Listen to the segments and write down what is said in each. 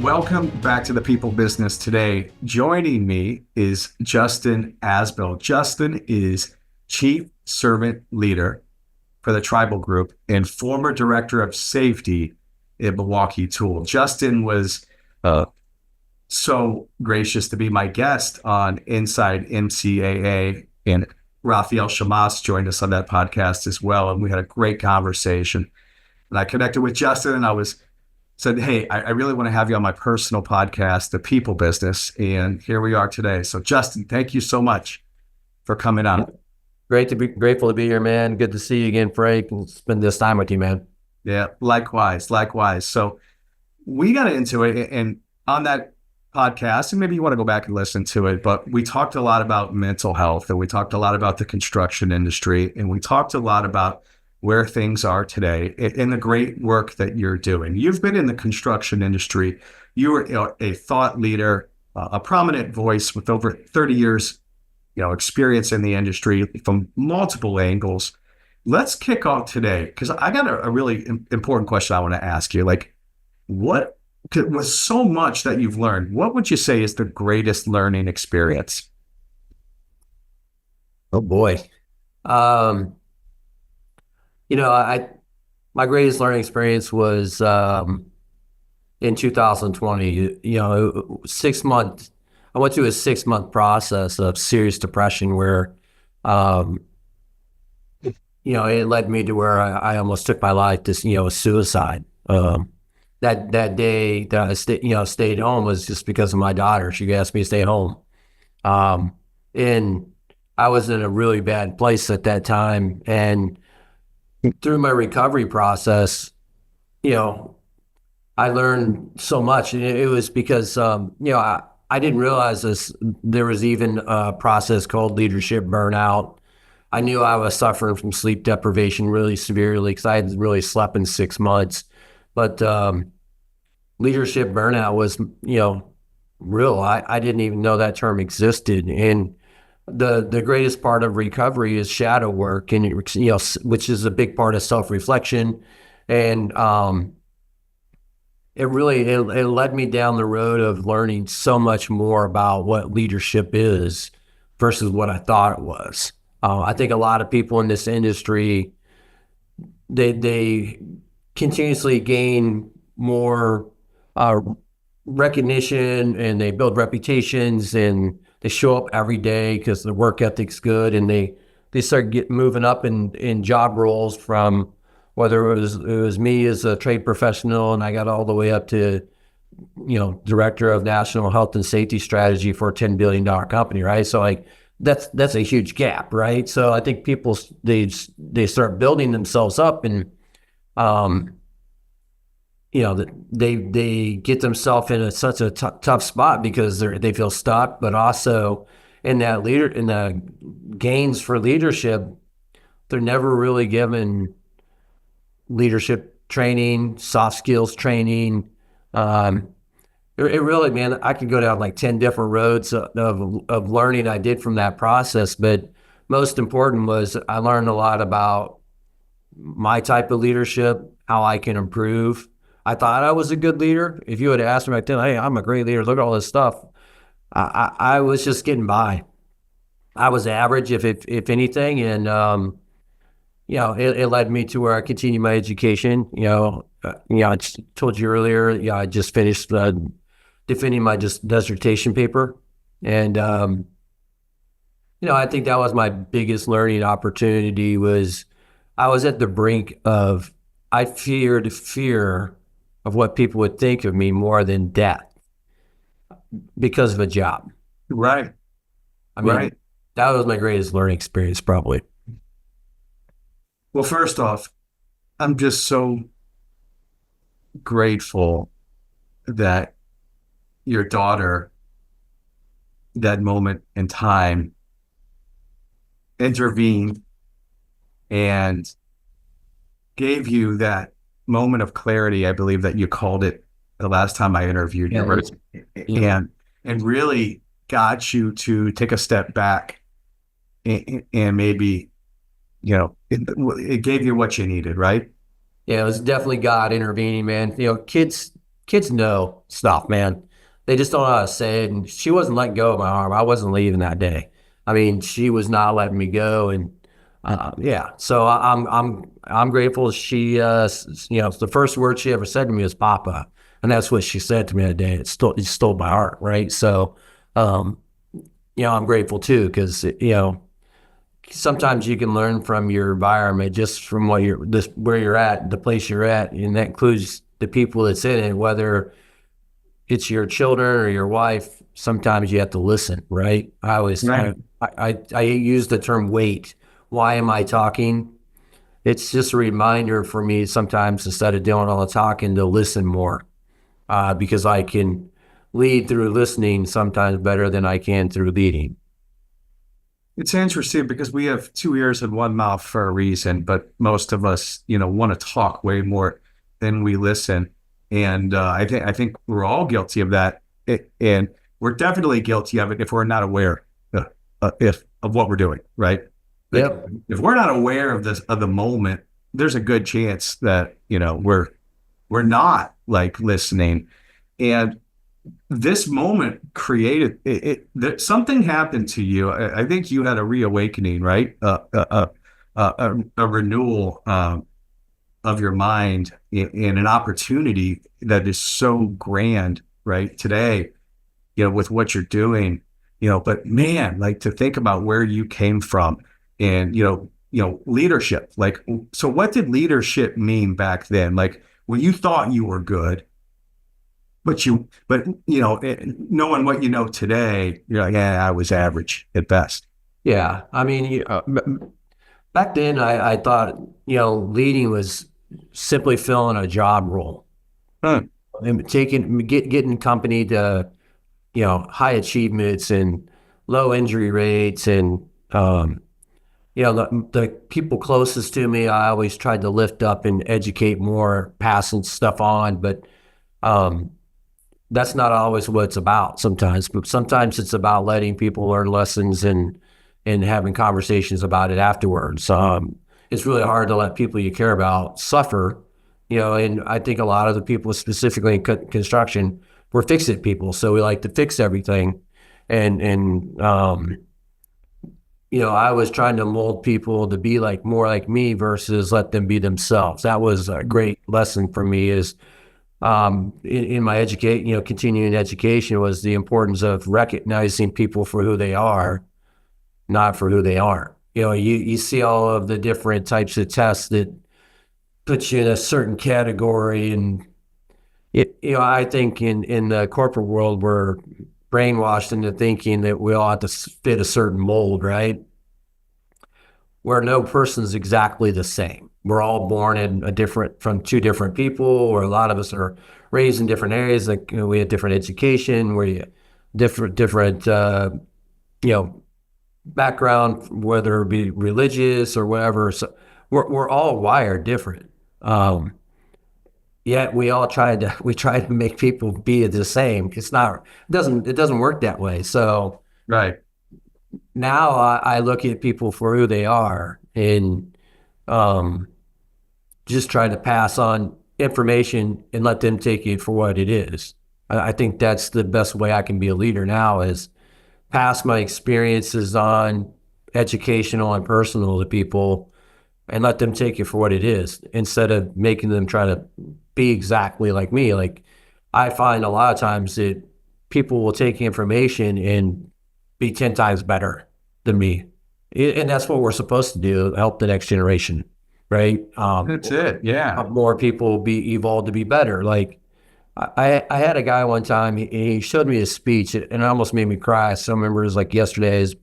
Welcome back to the People Business Today. Joining me is Justin Azbill. Justin is Chief Servant Leader for the Tribal Group and former Director of Safety at Milwaukee Tool. Justin was so gracious to be my guest on Inside MCAA, and Raphael Shamas joined us on that podcast as well, and we had a great conversation. And I connected with Justin, and said, hey, I really want to have you on my personal podcast, The People Business, and here we are today. So Justin, thank you so much for coming on. Grateful to be here, man. Good to see you again, Frank, and spend this time with you, man. Yeah, likewise. So we got into it, and on that podcast, and maybe you want to go back and listen to it, but we talked a lot about mental health, and we talked a lot about the construction industry, and we talked a lot about where things are today and the great work that you're doing. You've been in the construction industry. You are a thought leader, a prominent voice with over 30 years, experience in the industry from multiple angles. Let's kick off today, because I got a really important question I want to ask you. Like, what, with so much that you've learned, what would you say is the greatest learning experience? Oh boy. My greatest learning experience was in 2020. I went through a 6-month process of serious depression where, it led me to where I almost took my life to, suicide. That day that I stayed home was just because of my daughter. She asked me to stay home. And I was in a really bad place at that time. And through my recovery process, I learned so much. And it was because, I didn't realize there was even a process called leadership burnout. I knew I was suffering from sleep deprivation really severely because I hadn't really slept in 6 months. But leadership burnout was, real. I didn't even know that term existed. And the greatest part of recovery is shadow work, and which is a big part of self-reflection. And it led me down the road of learning so much more about what leadership is versus what I thought it was. I think a lot of people in this industry, they continuously gain more recognition, and they build reputations, and they show up every day because their work ethic's good, and they start moving up in job roles from whether it was me as a trade professional, and I got all the way up to, director of national health and safety strategy for a $10 billion company, right? So that's a huge gap, right? So I think people, they start building themselves up, and they get themselves in such a tough spot because they feel stuck, but also in the gains for leadership, they're never really given leadership training, soft skills training. It really, man, I could go down like 10 different roads of learning I did from that process, but most important was I learned a lot about my type of leadership, how I can improve. I thought I was a good leader. If you had asked me back then, hey, I'm a great leader, look at all this stuff, I was just getting by. I was average, if anything, and it led me to where I continued my education. I told you earlier, I just finished defending my dissertation paper, and I think that was my biggest learning opportunity. Was I was at the brink of, I feared fear of what people would think of me more than death because of a job. Right. Right. That was my greatest learning experience, probably. Well, first off, I'm just so grateful that your daughter, that moment in time, intervened and gave you that moment of clarity. I believe that you called it the last time I interviewed you, right? And really got you to take a step back and maybe, it gave you what you needed, right? Yeah, it was definitely God intervening, man. Kids kids know stuff, man. They just don't know how to say it. And she wasn't letting go of my arm. I wasn't leaving that day. I mean, she was not letting me go. And yeah, so I'm grateful. She, the first word she ever said to me was "Papa," and that's what she said to me that day. It stole my heart, right? So, um, I'm grateful too because sometimes you can learn from your environment, just from where you're at, the place you're at, and that includes the people that's in it, whether it's your children or your wife. Sometimes you have to listen, right? Right. I use the term wait. Why am I talking? It's just a reminder for me sometimes, instead of doing all the talking, to listen more, because I can lead through listening sometimes better than I can through leading. It's interesting because we have two ears and one mouth for a reason, but most of us, want to talk way more than we listen. And I think we're all guilty of that, and we're definitely guilty of it if we're not aware if of what we're doing, right? Like, Yep. if we're not aware of the moment, there's a good chance that we're not like listening. And this moment created that something happened to you. I think you had a reawakening, right? A renewal of your mind in an opportunity that is so grand, right? Today, with what you're doing, but man, like, to think about where you came from and, leadership. Like, so what did leadership mean back then? Like, when you thought you were good, knowing what you know today, you're like, yeah, I was average at best. Yeah. I mean, back then I thought, leading was simply filling a job role Huh. and getting company to, high achievements and low injury rates. And, the people closest to me, I always tried to lift up and educate more, passing stuff on. But, that's not always what it's about sometimes, but sometimes it's about letting people learn lessons and having conversations about it afterwards. It's really hard to let people you care about suffer, and I think a lot of the people, specifically in construction, we're fix-it people. So we like to fix everything. And I was trying to mold people to be more like me versus let them be themselves. That was a great lesson for me, is in my continuing education, was the importance of recognizing people for who they are, not for who they aren't. You see all of the different types of tests that put you in a certain category. And I think in the corporate world, we're brainwashed into thinking that we all have to fit a certain mold, right? Where no person's exactly the same. We're all born from two different people, or a lot of us are raised in different areas. Like, we have different education, we different background, whether it be religious or whatever. So we're all wired different. Yet we try to make people be the same. It doesn't work that way. So Right. now I look at people for who they are, and um, just try to pass on information and let them take it for what it is. I think that's the best way I can be a leader now, is pass my experiences on, educational and personal, to people, and let them take it for what it is, instead of making them try to be exactly like me. Like, I find a lot of times that people will take information and be 10 times better than me. And that's what we're supposed to do, help the next generation, right? That's it. Yeah. More people evolve to be better. Like, I had a guy one time, he showed me his speech, and it almost made me cry. I still remember, it was like yesterday. His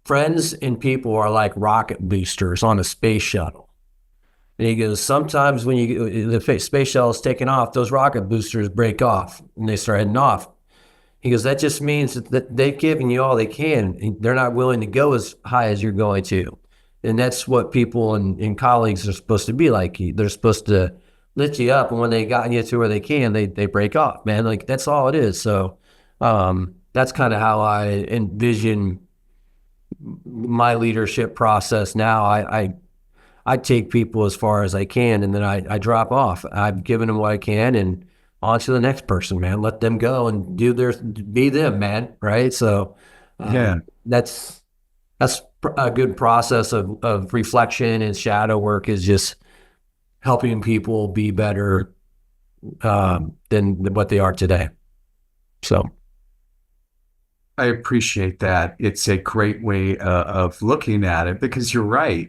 friends and people are like rocket boosters on a space shuttle. And he goes, sometimes when the space shuttle is taking off, those rocket boosters break off and they start heading off. He goes, that just means that they've given you all they can. And they're not willing to go as high as you're going to. And that's what people and colleagues are supposed to be like. They're supposed to lift you up, and when they got you to where they can, they break off, man. Like, that's all it is. So that's kind of how I envision my leadership process now. I take people as far as I can, and then I drop off. I've given them what I can, and on to the next person, man. Let them go and be them, man. Right. So Yeah. that's a good process of reflection, and shadow work is just helping people be better than what they are today. So I appreciate that. It's a great way of looking at it because you're right.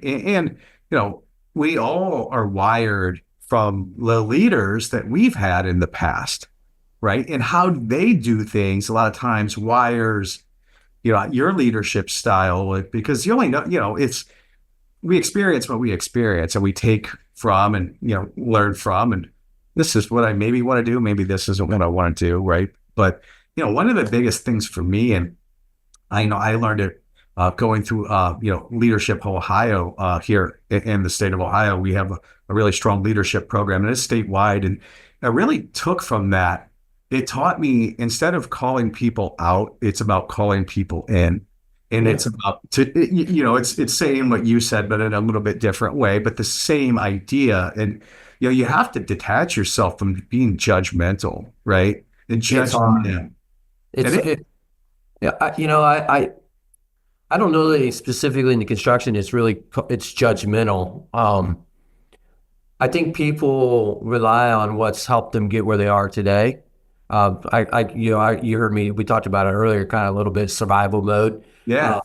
We all are wired from the leaders that we've had in the past, right? And how they do things a lot of times wires, your leadership style because you only know, we experience what we experience and we take from and, learn from. And this is what I maybe want to do. Maybe this isn't what I want to do, right? But, one of the biggest things for me, and I know I learned it going through, Leadership Ohio here in the state of Ohio. We have a really strong leadership program and it's statewide. And I really took from that. It taught me instead of calling people out, it's about calling people in. And it's about it's saying what you said, but in a little bit different way, but the same idea. And, you have to detach yourself from being judgmental, right? And it's hard. judgment. Yeah, I don't know that specifically in the construction, it's judgmental. I think people rely on what's helped them get where they are today. You heard me, we talked about it earlier, kind of a little bit survival mode. Yeah.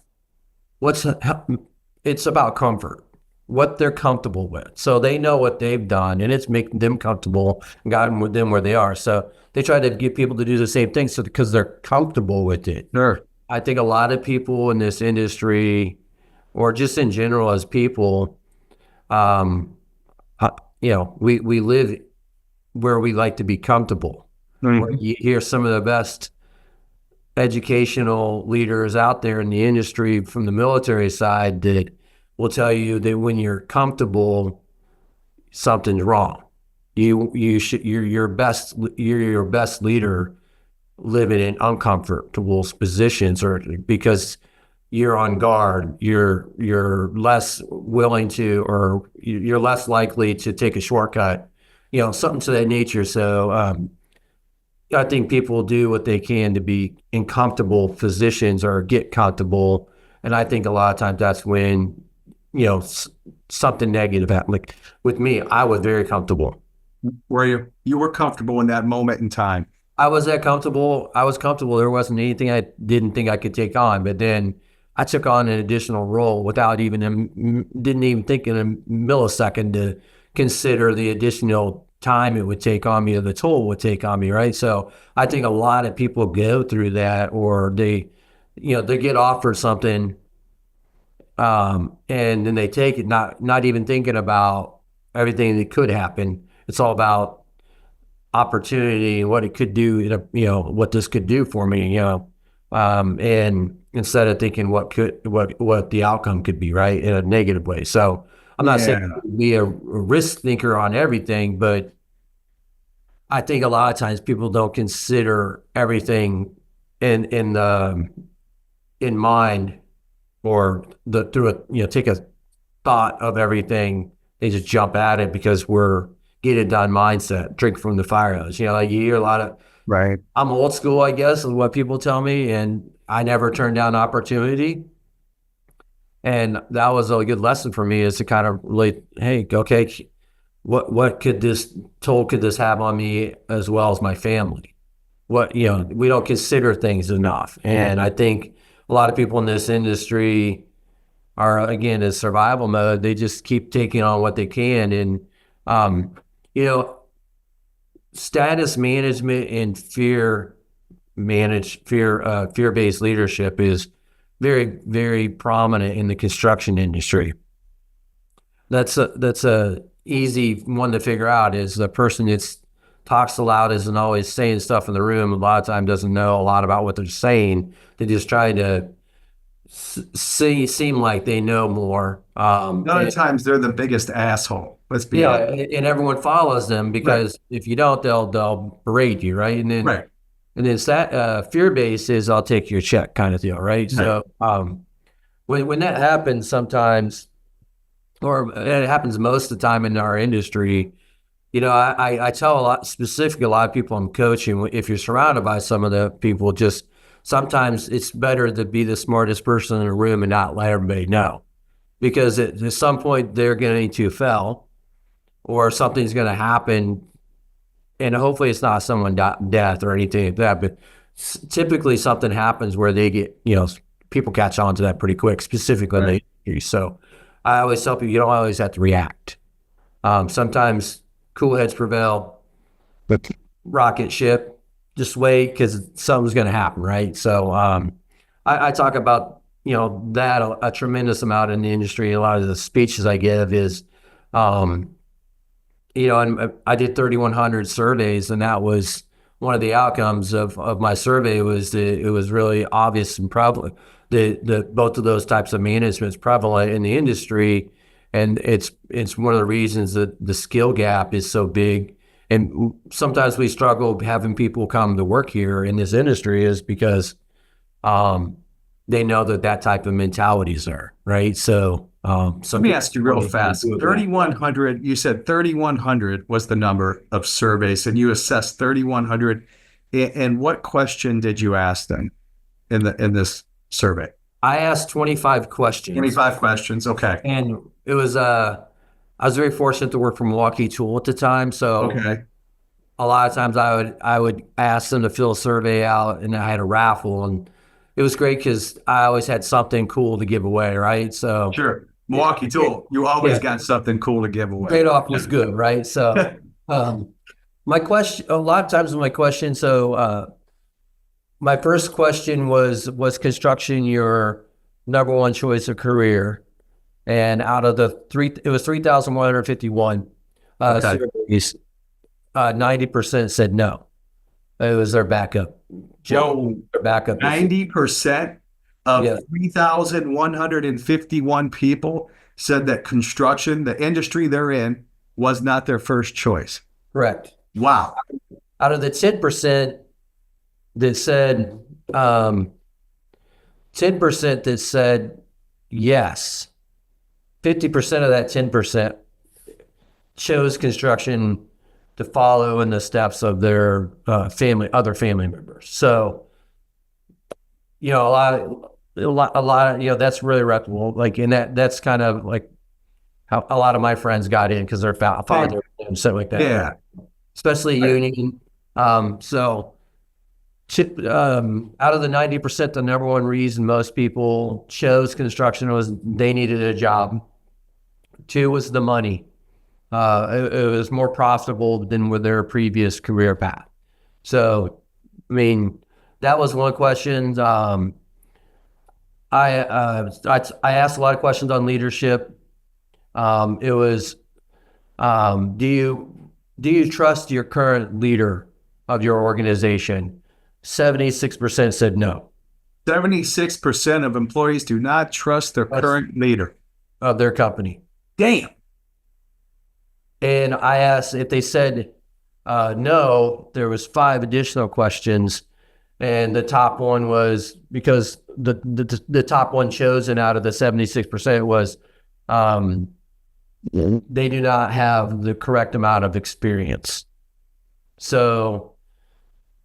It's about comfort, what they're comfortable with. So they know what they've done and it's making them comfortable and gotten them where they are. So they try to get people to do the same thing because they're comfortable with it. Sure. I think a lot of people in this industry, or just in general as people, we live where we like to be comfortable. Mm-hmm. Where you hear some of the best educational leaders out there in the industry from the military side that will tell you that when you're comfortable, something's wrong. You're your best leader living in uncomfortable positions, or because you're on guard, you're less willing to, or you're less likely to take a shortcut, something to that nature. So I think people do what they can to be in comfortable positions or get comfortable, and I think a lot of times that's when something negative happened. Like with me, I was very comfortable. Were you were comfortable in that moment in time? I was comfortable. There wasn't anything I didn't think I could take on. But then I took on an additional role without didn't even think in a millisecond to consider the additional time it would take on me or the toll would take on me, right? So I think a lot of people go through that, or they get offered something, and then they take it, not even thinking about everything that could happen. It's all about opportunity and what it could do, what this could do for me, and instead of thinking what the outcome could be, right, in a negative way. So I'm not saying be a risk thinker on everything, but I think a lot of times people don't consider everything in mind, or take a thought of everything. They just jump at it because we're get it done mindset, drink from the fire hose. Like you hear a lot of, right. I'm old school, I guess, is what people tell me. And I never turned down opportunity. And that was a good lesson for me, is to kind of relate, hey, okay, what could this have on me as well as my family? We don't consider things enough. And I think a lot of people in this industry are, again, in survival mode. They just keep taking on what they can. And, status management and fear-based leadership is very, very prominent in the construction industry. That's a easy one to figure out, is the person that talks aloud, isn't always saying stuff in the room. A lot of times doesn't know a lot about what they're saying. They just try to seem like they know more. A lot of times they're the biggest asshole. Let's be honest. And everyone follows them because if you don't, they'll berate you, right? And then and then that fear-based is, I'll take your check kind of deal, right? So when that happens, sometimes or it happens most of the time in our industry. I tell specifically a lot of people I'm coaching, if you're surrounded by some of the people, just sometimes it's better to be the smartest person in the room and not let everybody know. Because at some point they're going to fail or something's going to happen. And hopefully it's not someone death or anything like that. But typically something happens where they get, people catch on to that pretty quick, specifically in the industry. So I always tell people you don't always have to react. Sometimes cool heads prevail, but rocket ship, just wait because something's going to happen, right? So I talk about, that a tremendous amount in the industry. A lot of the speeches I give is, and I did 3,100 surveys, and that was one of the outcomes of my survey was it was really obvious and prevalent the both of those types of management's prevalent in the industry. And it's one of the reasons that the skill gap is so big. And sometimes we struggle having people come to work here in this industry is because they know that type of mentality is there, right? So let me ask you real fast. 3,100, you said 3,100 was the number of surveys, and you assessed 3,100. And what question did you ask them in this survey? I asked 25 questions. 25 questions, okay. And it was I was very fortunate to work for Milwaukee Tool at the time, so a lot of times I would ask them to fill a survey out, and I had a raffle, and it was great because I always had something cool to give away, right? So sure, Milwaukee Tool, you always got something cool to give away. Trade-off was good, right? So my question, a lot of times my question, my first question was construction your number one choice of career? And out of it was 3,151 surveys, 90% said no. It was their backup. Their backup. 90% of 3,151 people said that construction, the industry they're in, was not their first choice. Correct. Wow. Out of the 10% that said 10% that said yes, 50% of that 10% chose construction to follow in the steps of their other family members. So, a lot of, that's really reputable. Like, and that's kind of like how a lot of my friends got in because their father and stuff like that. Yeah. Especially union. Out of the 90%, the number one reason most people chose construction was they needed a job. 2 was the money. It was more profitable than with their previous career path. So, I mean, that was one question. I asked a lot of questions on leadership. It was, do you trust your current leader of your organization? 76% said no. 76% of employees do not trust their current leader of their company. Damn. And I asked if they said no, there was 5 additional questions. And the top one was because the top one chosen out of the 76% was they do not have the correct amount of experience. So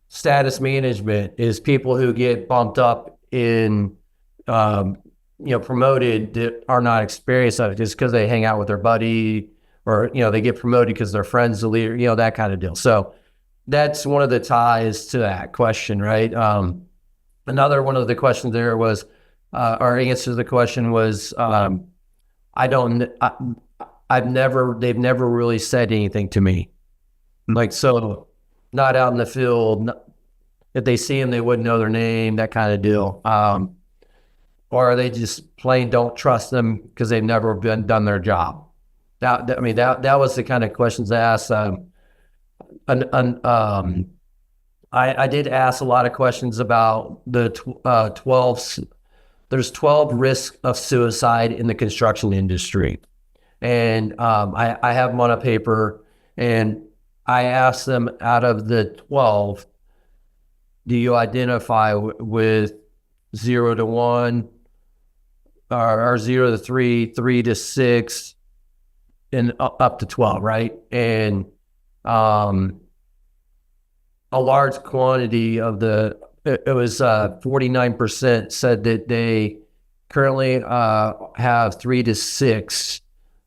status management is people who get bumped up in, promoted that are not experienced at it just because they hang out with their buddy or, they get promoted because their friend's the leader, that kind of deal. So that's one of the ties to that question, right? Another one of the questions there was, our answer to the question was, they've never really said anything to me. Like, so not out in the field. If they see them, they wouldn't know their name, that kind of deal. Or they just plain don't trust them because they've never done their job. That was the kind of questions I asked. I did ask a lot of questions about the 12. There's 12 risks of suicide in the construction industry. And I have them on a paper, and I asked them, out of the 12, do you identify with 0 to 1, or 0 to 3, 3 to 6, and up to 12, right? And um, a large quantity of it was 49% said that they currently have 3 to 6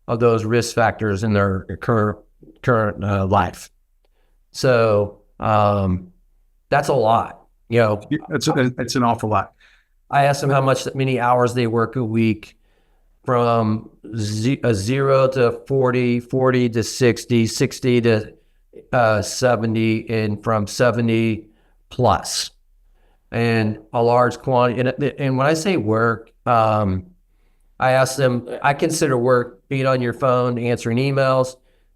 of those risk factors in their current life. So that's a lot. It's an awful lot. I asked them many hours they work a week, from 0 to 40, 40 to 60, 60 to 70, and from 70 plus, and a large quantity. And when I say work, I ask them, I consider work being on your phone, answering emails,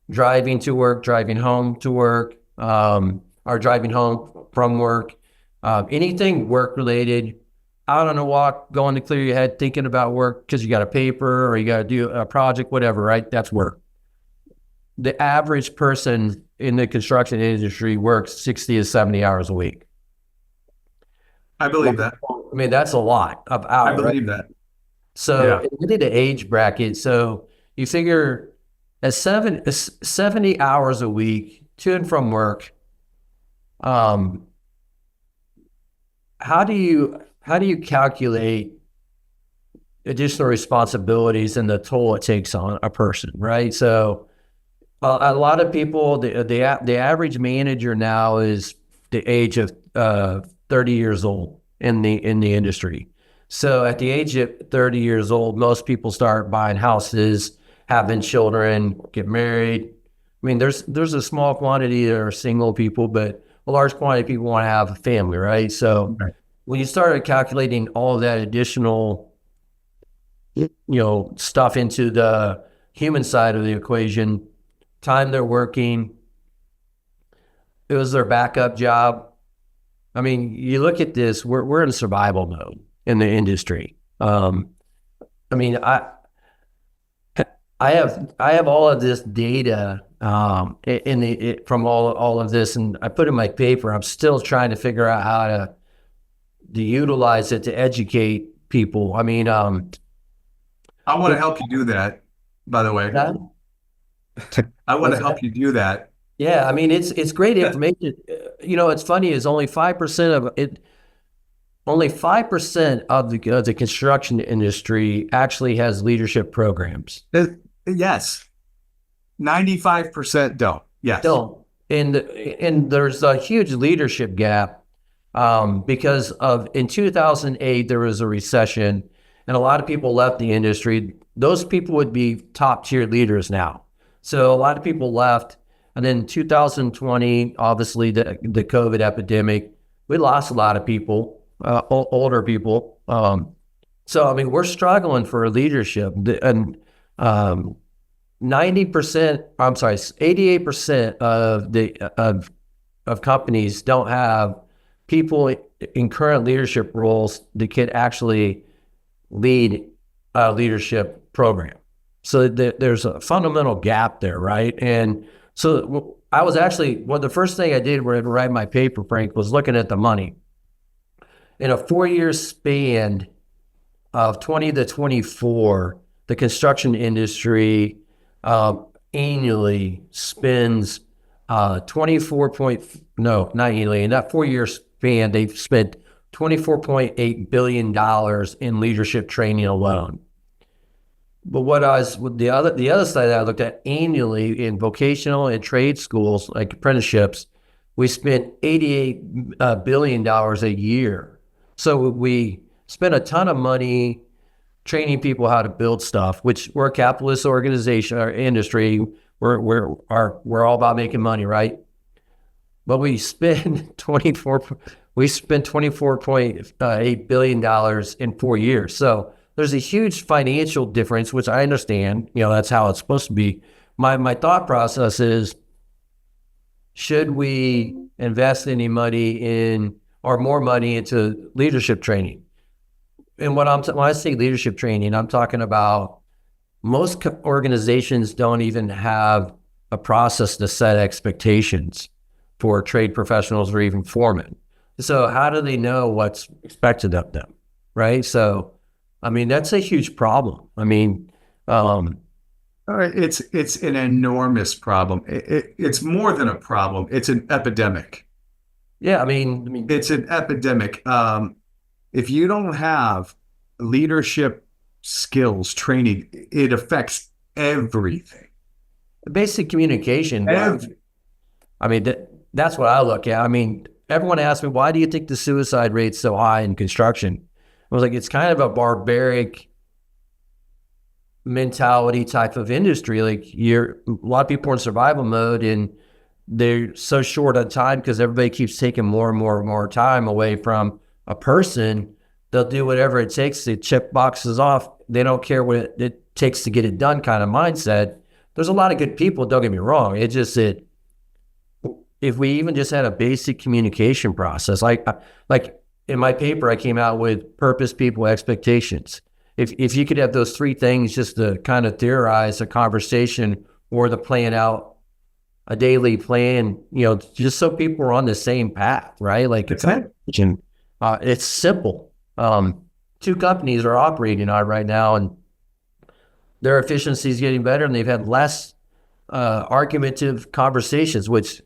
driving to work, driving home to work, or driving home from work, anything work related, out on a walk, going to clear your head, thinking about work because you got a paper or you got to do a project, whatever, right? That's work. The average person in the construction industry works 60 to 70 hours a week. I believe that. I mean, that's a lot of hours. I believe that. So look at the age bracket. So you figure at 70 hours a week to and from work, how do you calculate additional responsibilities and the toll it takes on a person, right? So a lot of people, the average manager now is the age of 30 years old in the industry. So at the age of 30 years old, most people start buying houses, having children, get married. I mean, there's a small quantity that are single people, but a large quantity of people want to have a family, right? So when you started calculating all of that additional, stuff into the human side of the equation, time they're working, it was their backup job. I mean, you look at this, we're in survival mode in the industry. I mean, I have all of this data from all of this, and I put in my paper. I'm still trying to figure out how to utilize it to educate people. I mean, I want to help you do that, by the way. I want to help you do that. Yeah, I mean, it's great information. It's funny is only 5% of it. Only 5% of the construction industry actually has leadership programs. Yes, 95% don't. Yes, don't. And there's a huge leadership gap because in 2008 there was a recession, and a lot of people left the industry. Those people would be top tier leaders now. So a lot of people left. And then 2020, obviously the COVID epidemic, we lost a lot of people, older people. So, I mean, we're struggling for leadership, and 88% of companies don't have people in current leadership roles that can actually lead a leadership program. So there's a fundamental gap there, right? And so I was actually, the first thing I did when I write my paper, Frank, was looking at the money. In a 4-year span of 20 to 24, the construction industry annually spends not annually, in that 4-year span, they've spent $24.8 billion in leadership training alone. But the other side that I looked at annually in vocational and trade schools, like apprenticeships, we spent $88 billion a year. So we spent a ton of money training people how to build stuff, which we're a capitalist organization or industry. We're all about making money, right? But we spend $24.8 billion in 4 years. So there's a huge financial difference, which I understand. That's how it's supposed to be. My thought process is, should we invest any money or more money into leadership training? And when I say leadership training, I'm talking about most organizations don't even have a process to set expectations for trade professionals or even foremen. So how do they know what's expected of them, right? So, I mean, that's a huge problem. I mean, I All right, it's an enormous problem. It's more than a problem. It's an epidemic. Yeah, I mean, It's an epidemic. If you don't have leadership skills training, it affects everything. basic communication. Every, I mean, that's what I look at. I mean, everyone asks me, why do you think the suicide rate's so high in construction? I was like, it's kind of a barbaric mentality type of industry. Like a lot of people are in survival mode and they're so short on time because everybody keeps taking more and more and more time away from a person. They'll do whatever it takes to check boxes off. They don't care what it takes to get it done kind of mindset. There's a lot of good people, don't get me wrong. It's just that if we even just had a basic communication process, like in my paper, I came out with purpose, people, expectations. If you could have those three things just to kind of theorize a conversation or to plan out a daily plan, just so people are on the same path, right? Like it's simple. Two companies are operating on right now, and their efficiency is getting better, and they've had less argumentative conversations, which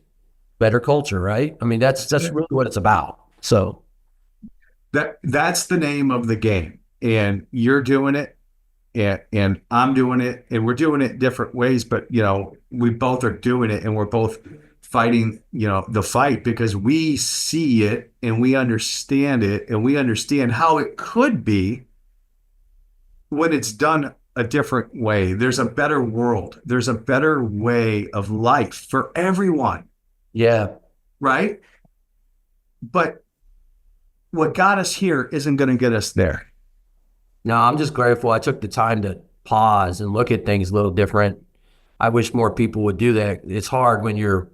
better culture, right? I mean, that's really what it's about. So that's the name of the game. And you're doing it, and I'm doing it, and we're doing it different ways, but we both are doing it, and we're both fighting, the fight because we see it and we understand it, and we understand how it could be when it's done a different way. There's a better world. There's a better way of life for everyone. yeah. Right? But what got us here isn't going to get us there. No, I'm just grateful I took the time to pause and look at things a little different. I wish more people would do that. It's hard when you're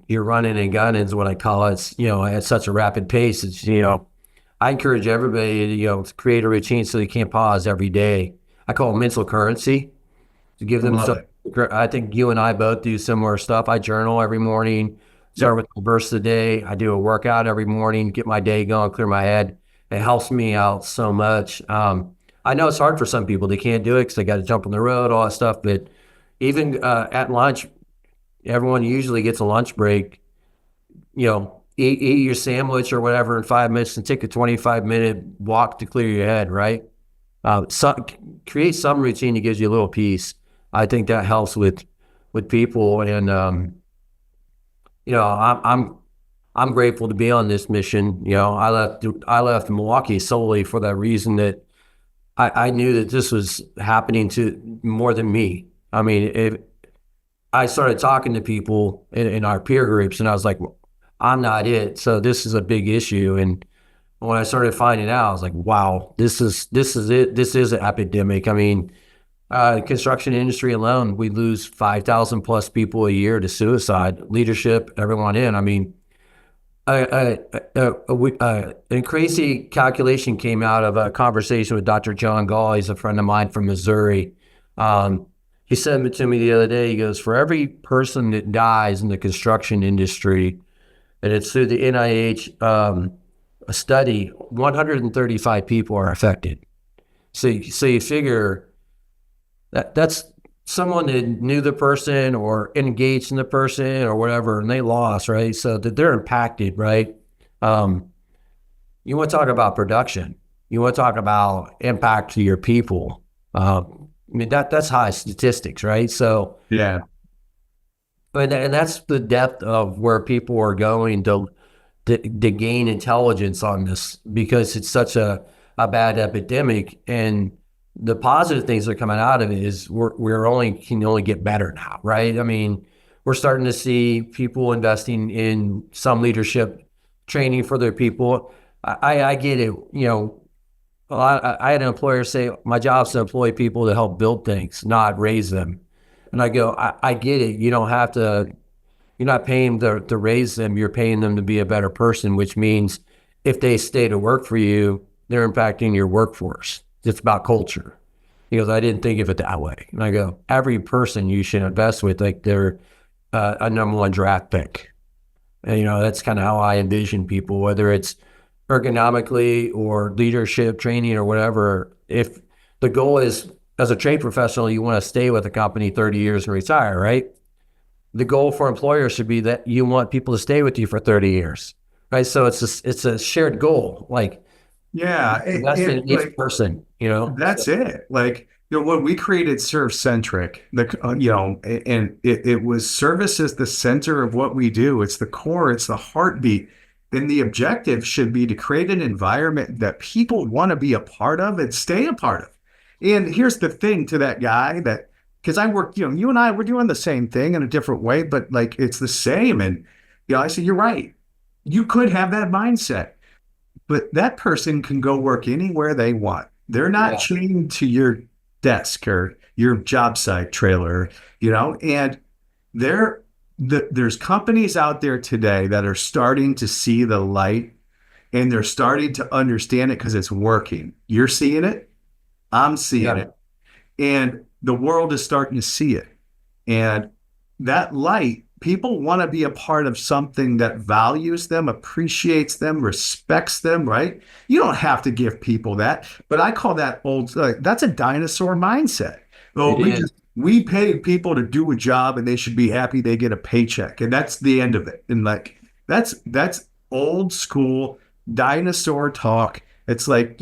running and gunning is what I call it. It's, at such a rapid pace. It's, I encourage everybody to create a routine so they can't pause every day. I call it mental currency to give them some. I think you and I both do similar stuff. I journal every morning, start with the verse of the day. I do a workout every morning, get my day going, clear my head. It helps me out so much. I know it's hard for some people. They can't do it because they got to jump on the road, all that stuff. But even at lunch, everyone usually gets a lunch break. Eat your sandwich or whatever in 5 minutes and take a 25-minute walk to clear your head, right? Create some routine that gives you a little peace. I think that helps with people. And, I'm grateful to be on this mission. I left Milwaukee solely for that reason that I knew that this was happening to more than me. I mean, I started talking to people in our peer groups, and I was like, well, I'm not it. So this is a big issue. And when I started finding out, I was like, wow, this is it. This is an epidemic. I mean, construction industry alone, we lose 5,000 plus people a year to suicide. Leadership, everyone in. I mean, a crazy calculation came out of a conversation with Dr. John Gall. He's a friend of mine from Missouri. He said it to me the other day. He goes, for every person that dies in the construction industry, and it's through the NIH a study, 135 people are affected. So you figure that's someone that knew the person or engaged in the person or whatever, and they lost, right? So that they're impacted, right? You want to talk about production. You want to talk about impact to your people. I mean, that's high statistics, right? So yeah. And that's the depth of where people are going to gain intelligence on this because it's such a bad epidemic. And the positive things that are coming out of it is can only get better now, right? I mean, we're starting to see people investing in some leadership training for their people. I get it. I had an employer say, my job is to employ people to help build things, not raise them. And I go, I get it. You don't have to, you're not paying them to raise them. You're paying them to be a better person, which means if they stay to work for you, they're impacting your workforce. It's about culture. He goes, I didn't think of it that way. And I go, every person you should invest with, like they're a number one draft pick. And, that's kind of how I envision people, whether it's ergonomically or leadership training or whatever. If the goal is as a trade professional, you want to stay with a company 30 years and retire, right? The goal for employers should be that you want people to stay with you for 30 years, right? So it's a shared goal, like Yeah, invest in each like person, you know? that's it. Like, when we created Serve Centric, and it was service is the center of what we do. It's the core, it's the heartbeat. And the objective should be to create an environment that people want to be a part of and stay a part of. And here's the thing to that guy that, because I work, you and I, we're doing the same thing in a different way, but like it's the same. And, I said, you're right. You could have that mindset, but that person can go work anywhere they want. They're not Yeah. chained to your desk or your job site trailer, and there's companies out there today that are starting to see the light and they're starting to understand it because it's working. You're seeing it. I'm seeing Yeah. it. And the world is starting to see it. And that light, people want to be a part of something that values them, appreciates them, respects them, right? You don't have to give people that, but I call that that's a dinosaur mindset. Oh, It is. we pay people to do a job and they should be happy they get a paycheck. And that's the end of it. And like that's old school dinosaur talk. It's like,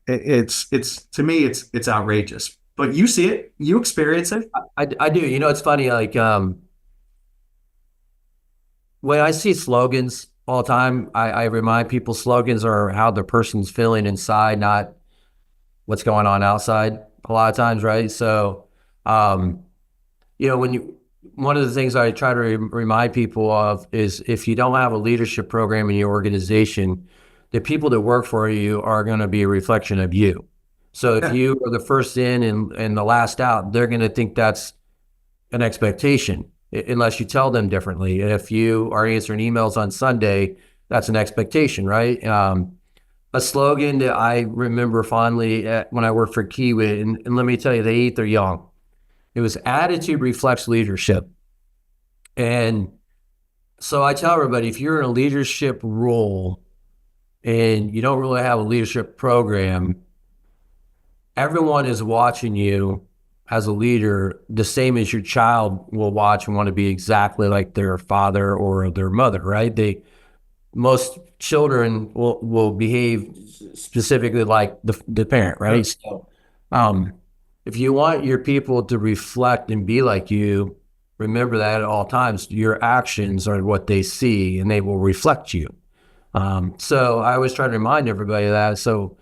it's to me, it's outrageous. But you see it, you experience it. I do. It's funny, like when I see slogans all the time, I remind people slogans are how the person's feeling inside, not what's going on outside a lot of times, right? So, one of the things I try to remind people of is if you don't have a leadership program in your organization, the people that work for you are going to be a reflection of you. So if Yeah. you are the first in and the last out, they're going to think that's an expectation unless you tell them differently. If you are answering emails on Sunday, that's an expectation, right? A slogan that I remember fondly when I worked for Kiwi, and let me tell you, they eat their young. It was attitude reflects leadership. And so I tell everybody, if you're in a leadership role and you don't really have a leadership program, everyone is watching you as a leader the same as your child will watch and want to be exactly like their father or their mother, right? Most children will behave specifically like the parent, right? So, if you want your people to reflect and be like you, remember that at all times, your actions are what they see and they will reflect you. So I always try to remind everybody of that. So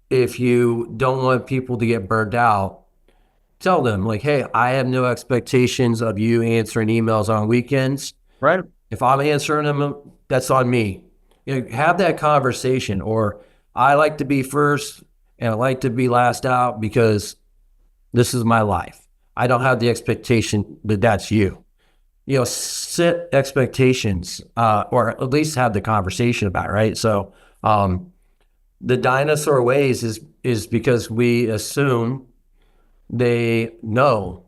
if you don't want people to get burned out, tell them like, hey, I have no expectations of you answering emails on weekends. Right. If I'm answering them, that's on me. Have that conversation. Or I like to be first and I like to be last out because this is my life. I don't have the expectation that that's you. Set expectations, or at least have the conversation about it, right? So the dinosaur ways is because we assume they know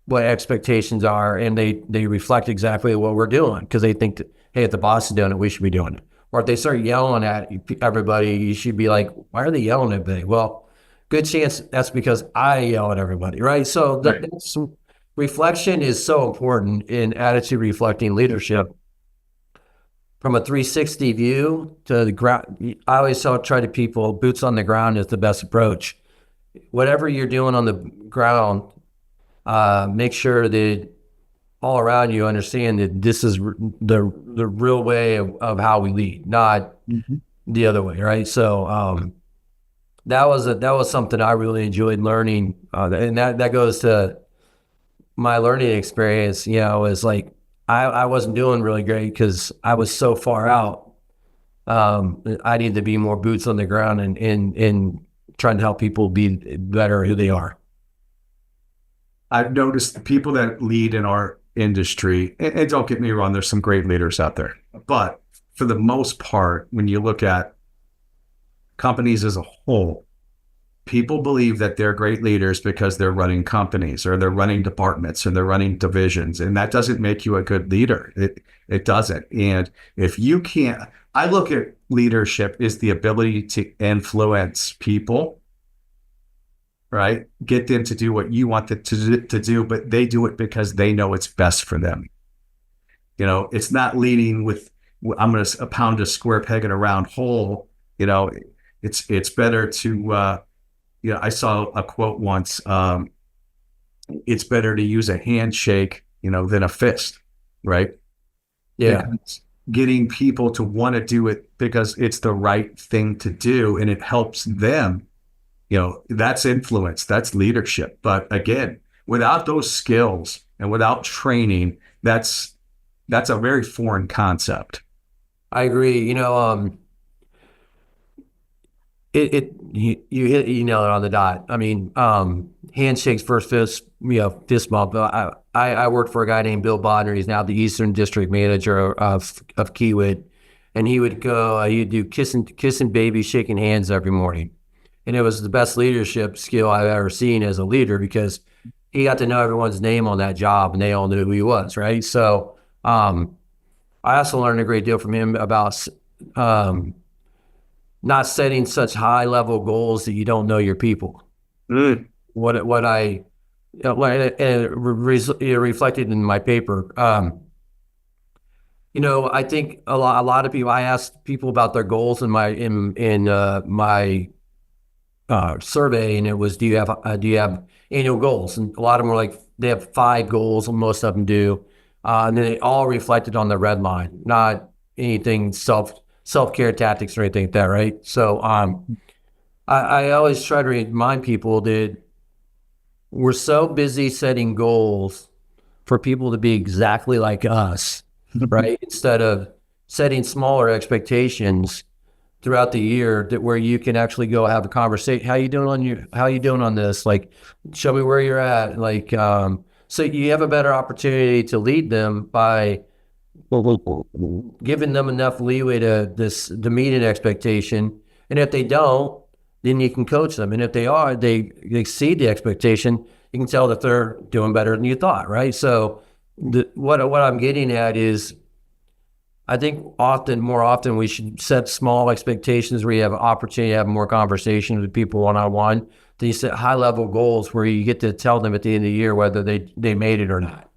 what expectations are and they reflect exactly what we're doing because they think that, hey, if the boss is doing it, we should be doing it. Or if they start yelling at everybody, you should be like, why are they yelling at everybody? Well, good chance that's because I yell at everybody, right? So that's, reflection is so important in attitude reflecting leadership. From a 360 view to the ground, I always try to people, boots on the ground is the best approach. Whatever you're doing on the ground, make sure that all around you understand that this is the real way of how we lead, not the other way, right? So that was something I really enjoyed learning, and that goes to my learning experience. Is like I wasn't doing really great because I was so far out. I need to be more boots on the ground and trying to help people be better who they are. I've noticed the people that lead in our industry, and don't get me wrong, there's some great leaders out there, but for the most part, when you look at companies as a whole, people believe that they're great leaders because they're running companies or they're running departments or they're running divisions. And that doesn't make you a good leader. It doesn't. And if you can't, I look at leadership as the ability to influence people right? Get them to do what you want them to do, but they do it because they know it's best for them. It's not leading with, I'm going to pound a square peg in a round hole. It's better to, I saw a quote once. It's better to use a handshake, than a fist, right? Yeah. Because getting people to want to do it because it's the right thing to do and it helps them, that's influence, that's leadership. But again, without those skills and without training, that's a very foreign concept. I agree. You nailed it on the dot. I mean, handshakes first, fist bump. I worked for a guy named Bill Bodner. He's now the Eastern District Manager of Kiewit, and he would go. He'd do kissing babies, shaking hands every morning, and it was the best leadership skill I've ever seen as a leader because he got to know everyone's name on that job, and they all knew who he was, right? So, I also learned a great deal from him about not setting such high level goals that you don't know your people. Mm. What I reflected in my paper. I think a lot of people. I asked people about their goals in my survey, and it was, do you have annual goals? And a lot of them were like they have 5 goals, and most of them do, and then they all reflected on the red line, not anything self-care tactics or anything like that, right? So I always try to remind people that we're so busy setting goals for people to be exactly like us, right? Instead of setting smaller expectations throughout the year that where you can actually go have a conversation. How you doing on this? Like, show me where you're at. Like, so you have a better opportunity to lead them by giving them enough leeway to meet an expectation. And if they don't, then you can coach them. And if they exceed the expectation, you can tell that they're doing better than you thought, right? So what I'm getting at is, I think more often we should set small expectations where you have an opportunity to have more conversations with people one-on-one. Then you set high-level goals where you get to tell them at the end of the year whether they made it or not.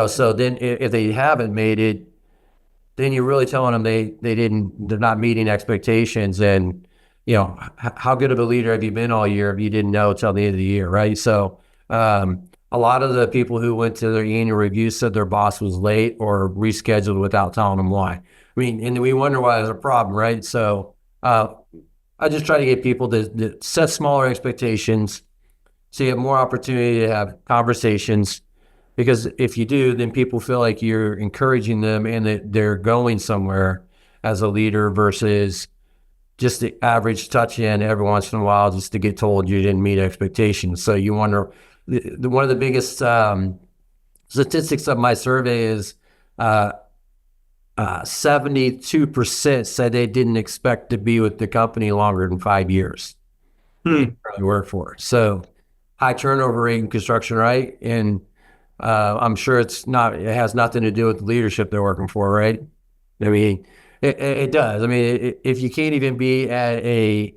So then if they haven't made it, then you're really telling them they're not meeting expectations. And, how good of a leader have you been all year if you didn't know till the end of the year, right? So a lot of the people who went to their annual review said their boss was late or rescheduled without telling them why. I mean, and we wonder why there's a problem, right? So I just try to get people to set smaller expectations so you have more opportunity to have conversations. Because if you do, then people feel like you're encouraging them and that they're going somewhere as a leader versus just the average touch in every once in a while just to get told you didn't meet expectations. So you wonder, one of the biggest statistics of my survey is 72% said they didn't expect to be with the company longer than 5 years. To work for. So high turnover rate in construction, right? And I'm sure it has nothing to do with the leadership they're working for, right? I mean, it does. I mean, if you can't even be at a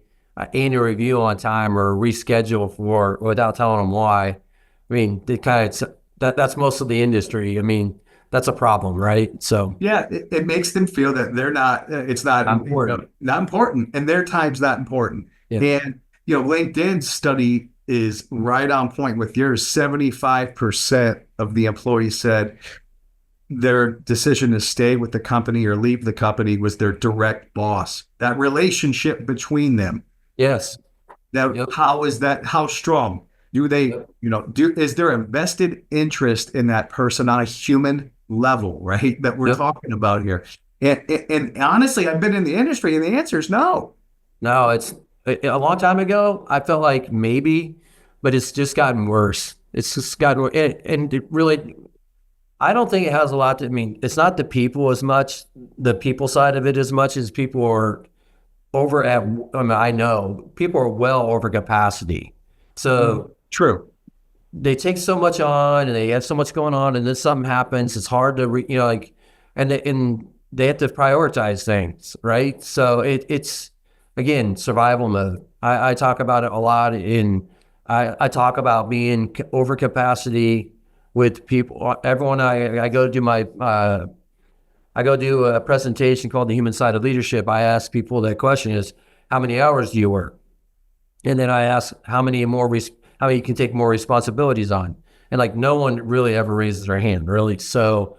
annual review on time or reschedule without telling them why, I mean, that's most of the industry. I mean, that's a problem, right? So yeah, it makes them feel that they're not. It's not important. Not important, and their time's not important. Yeah. And LinkedIn's study is right on point with yours. 75% of the employees said their decision to stay with the company or leave the company was their direct boss. That relationship between them. Yes. Now, how is that? How strong? Do they, is there a vested interest in that person on a human level, right? That we're talking about here. And honestly, I've been in the industry and the answer is no. No, it's a long time ago. I felt like maybe, but it's just gotten worse. It's just gotten worse. And it really, I don't think it has a lot to, it's not the people as much, the people side of it as much as people are I know people are well over capacity. So true. They take so much on and they have so much going on, and then something happens. It's hard to, and they have to prioritize things, right? So it's again, survival mode. I talk about it a lot in I talk about being over capacity with people. Everyone I go do my I go do a presentation called The Human Side of Leadership. I ask people that question is, how many hours do you work? And then I ask how many how many you can take more responsibilities on. And like no one really ever raises their hand, really. So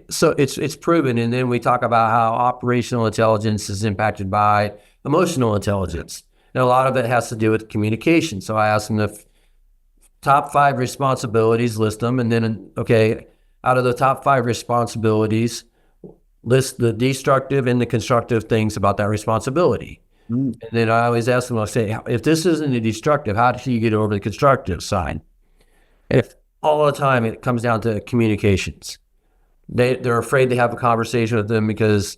so it's proven. And then we talk about how operational intelligence is impacted by emotional intelligence. And a lot of it has to do with communication. So I ask them the top 5 responsibilities, list them, and then, okay, out of the top 5 responsibilities, list the destructive and the constructive things about that responsibility. And then I always ask them, I'll say, if this isn't a destructive, how do you get over the constructive side? If all the time it comes down to communications, they're afraid to have a conversation with them because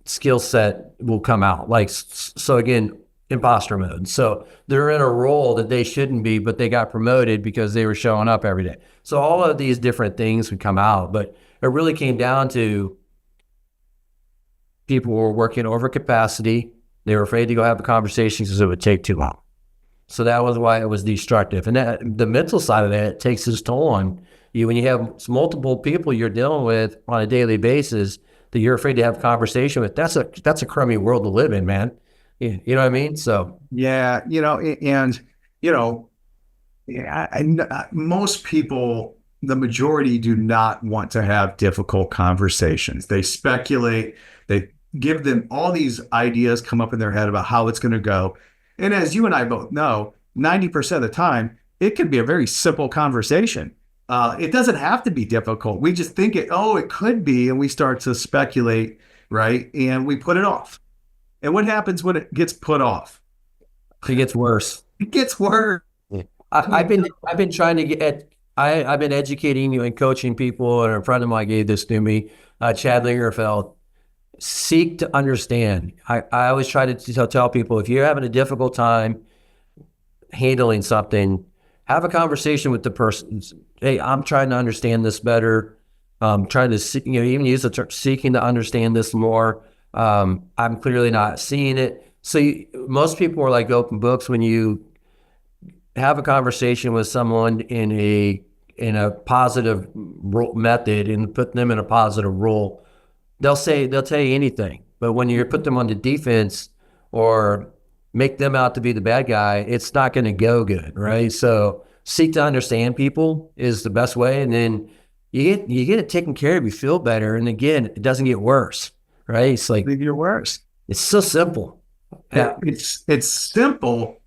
skill set will come out. Like, so again, imposter mode. So they're in a role that they shouldn't be, but they got promoted because they were showing up every day. So all of these different things would come out, but it really came down to people were working over capacity. They were afraid to go have a conversation because it would take too long. So that was why it was destructive. And that, the mental side of that takes its toll on you. When you have multiple people you're dealing with on a daily basis that you're afraid to have a conversation with, that's a crummy world to live in, man. You know what I mean? So Yeah, most people, the majority, do not want to have difficult conversations. They speculate. They give them all these ideas come up in their head about how it's going to go. And as you and I both know, 90% of the time, it can be a very simple conversation. It doesn't have to be difficult. We just think it could be, and we start to speculate, right? And we put it off. And what happens when it gets put off? it gets worse. It gets worse. I've been trying to I've been educating you and coaching people, and a friend of mine gave this to me, Chad Lingerfeld. Seek to understand. I always try to tell people, if you're having a difficult time handling something, have a conversation with the person. Hey, I'm trying to understand this better. Trying to even use the term seeking to understand this more. I'm clearly not seeing it. So most people are like open books. When you have a conversation with someone in a positive method and put them in a positive role, they'll tell you anything. But when you put them on the defense or make them out to be the bad guy, it's not going to go good, right? So seek to understand people is the best way, and then you get it taken care of. You feel better, and again, it doesn't get worse, right? It's like You're worse. it's so simple. Yeah, it's simple,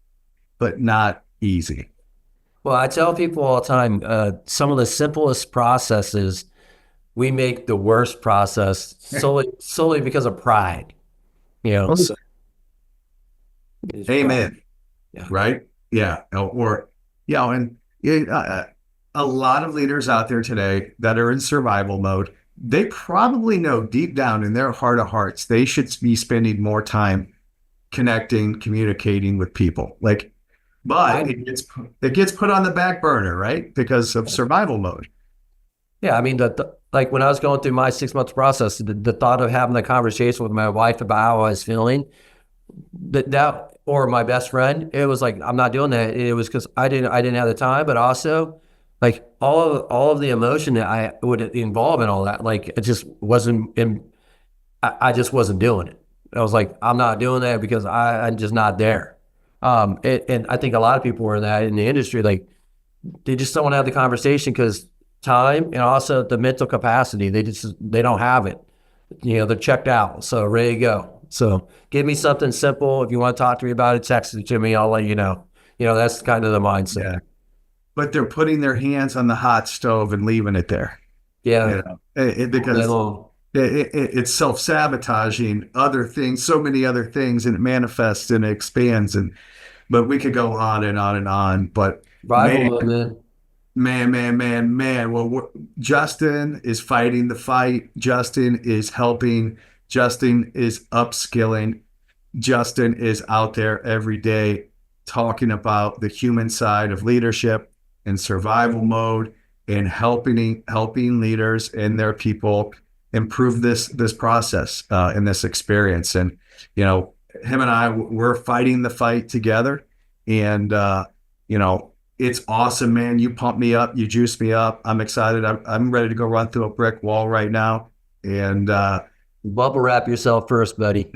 but not easy. Well, I tell people all the time, some of the simplest processes, we make the worst process solely because of pride. So Amen. Yeah. Right? Yeah. And a lot of leaders out there today that are in survival mode, they probably know deep down in their heart of hearts, they should be spending more time connecting, communicating with people. But it gets put on the back burner, right? Because of survival mode. Yeah, I mean, like when I was going through my 6 month process, the thought of having a conversation with my wife about how I was feeling, that or my best friend, it was like, I'm not doing that. It was because I didn't have the time, but also like all of the emotion that I would involve in all that, like it just wasn't I just wasn't doing it. I was like, I'm not doing that because I'm just not there. And I think a lot of people were in the industry, like they just don't want to have the conversation because time and also the mental capacity, they don't have it. They're checked out, so ready to go. So give me something simple. If you want to talk to me about it, text it to me. I'll let you know. That's kind of the mindset. Yeah. But they're putting their hands on the hot stove and leaving it there. Yeah. Because it's self-sabotaging other things, so many other things, and it manifests and it expands. But we could go on and on and on. But man. Well, Justin is fighting the fight. Justin is helping. Justin is upskilling. Justin is out there every day talking about the human side of leadership and survival mode and helping leaders and their people improve this process and this experience. And him and I, we're fighting the fight together. And, it's awesome, man. You pump me up. You juice me up. I'm excited. I'm ready to go run through a brick wall right now. And, Bubble wrap yourself first, buddy.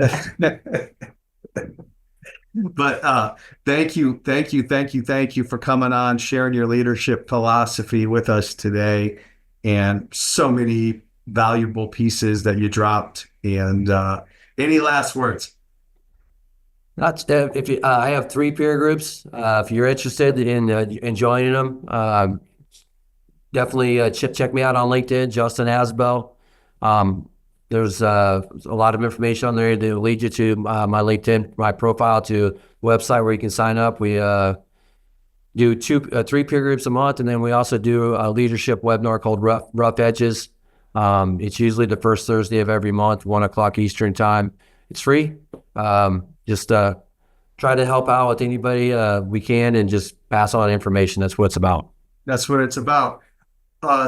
but thank you for coming on, sharing your leadership philosophy with us today, and so many valuable pieces that you dropped. And any last words? Not if you, I have 3 peer groups. If you're interested in joining them, definitely check me out on LinkedIn, Justin Azbill. There's a lot of information on there to lead you to my LinkedIn, my profile, to a website where you can sign up. We do 3 peer groups a month, and then we also do a leadership webinar called Rough Edges. It's usually the first Thursday of every month, 1:00 Eastern time. It's free. Just try to help out with anybody we can, and just pass on information. That's what it's about. That's what it's about.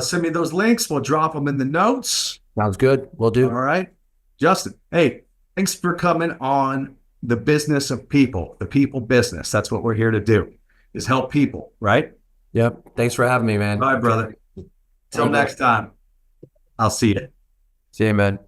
Send me those links. We'll drop them in the notes. Sounds good. We'll do. All right. Justin, hey, thanks for coming on the business of people, the people business. That's what we're here to do, is help people, right? Yep. Thanks for having me, man. All right, brother. Till next time. I'll see you. See you, man.